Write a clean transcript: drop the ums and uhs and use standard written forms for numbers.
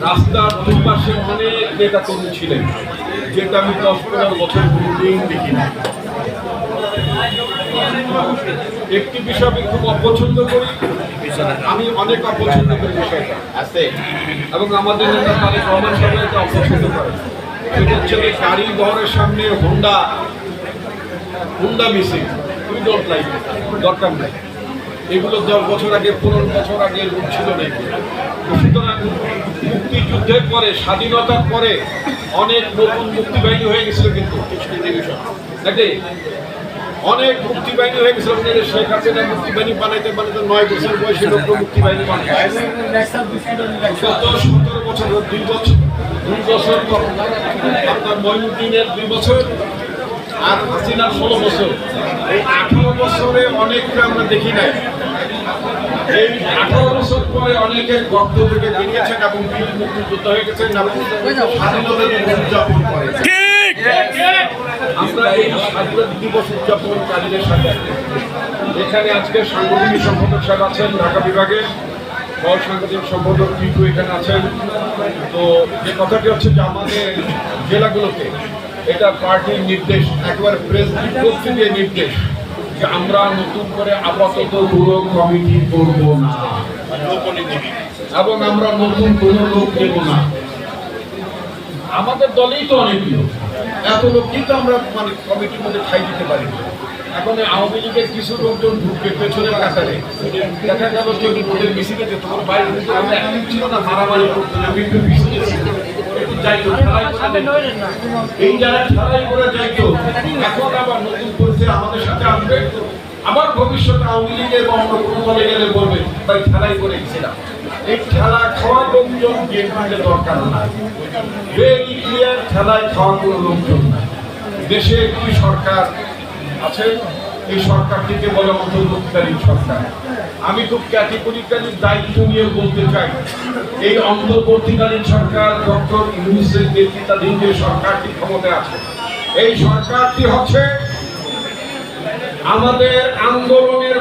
রাস্তার দুই পাশে অনেক নেতা কর্মী ছিলেন, যেটা আমি 10-15 বছর কোনোদিন দেখি না। একটি বিষয় আমি খুব অপছন্দ করি, আমি অনেক অপছন্দ করি বিষয়টা আছে, এবং আমাদের নেতা তারেক রহমান সাহেব এটা অপছন্দ করে। সেটা হচ্ছে গাড়ি বহরের সামনে হুন্ডা মিছিল, উই ডোন্ট লাইক, দরকার নাই। এগুলো 10 বছর আগে 15 বছর আগে রূপ ছিল না। সুতরাং মুক্তিযুদ্ধের পরে, স্বাধীনতার পরে অনেক নতুন মুক্তিবাহিনী হয়ে গেছিল, কিন্তু নাকি অনেক মুক্তিবাহিনী হয়ে গেছিল। শেখ হাসিনা মুক্তিবাহিনী বানাইতে 9 বছর বয়সে লোক মুক্তিবাহিনী বানায়। 17 বছর, 2 বছর পর আপনার মঈনুদ্দিনের 2 বছর আর হাসিনার 16 বছর। এই 18 বছরে অনেকটা আমরা দেখি নাই। এই 18 বছর পরে অনেকের গর্ত থেকে বেরিয়েছেন এবং বীর মুক্তিযুদ্ধ হয়ে গেছেন এবং স্বাধীনতা দিবস উদযাপন করেন। আমরা এই স্বাধীনতা দিবস উদযাপনকারীদের সাথে এখানে আজকে সাংগঠনিক সম্পাদক সাহেব আছেন ঢাকা বিভাগের, সাংগঠনিক সম্পাদক টিটু এখানে আছেন। তো যে কথাটি হচ্ছে যে আমাদের জেলাগুলোতে এটা পার্টির নির্দেশ, একেবারে প্রেসিডেন্ট দিয়ে নির্দেশ যে আমরা নতুন করে আপাতত পুরো কমিটি করব না এবং আমরা নতুন কোনো লোক নেব না। আমাদের দলেই তো অনেক লোক, এত লোক কিন্তু আমরা মানে কমিটির মধ্যে ঠাই দিতে পারি না। এখন আওয়ামী লীগের কিছু লোকজন ঢুকবে পেছনের কাতারে, দেখা গেল যে ওদের মিছিলে যেত, ওর বাইরে ছিল না, মারামারি করতো না, কিন্তু মিছিলে যাইতো, এই যারা খেলাই করে যাইতো, এখন আবার নতুন পরিস্থিতি আমাদের সাথে আসবে, আবার ভবিষ্যতে আওয়ামী লীগের বা অন্য কোনো দলে গেলে বলবে তাই খেলাই করে গেছিলাম। এই খেলা খাওয়া লোকজন বিএনপির দরকার না, ভেরি ক্লিয়ার, খেলায় খাওয়া কোনো লোকজন না। দেশে একটি সরকার আছে, এই সরকারটিকে বলে অন্তর্বর্তীকালীন সরকার। আমি খুব ক্যাটেগরিক্যালি দায়িত্ব নিয়ে বলতে চাই, এই অন্তর্বর্তীকালীন সরকার ডক্টর ইউনূসের নেতৃত্বাধীন যে সরকারটি ক্ষমতায় আছে, এই সরকারটি হচ্ছে আমাদের আন্দোলনের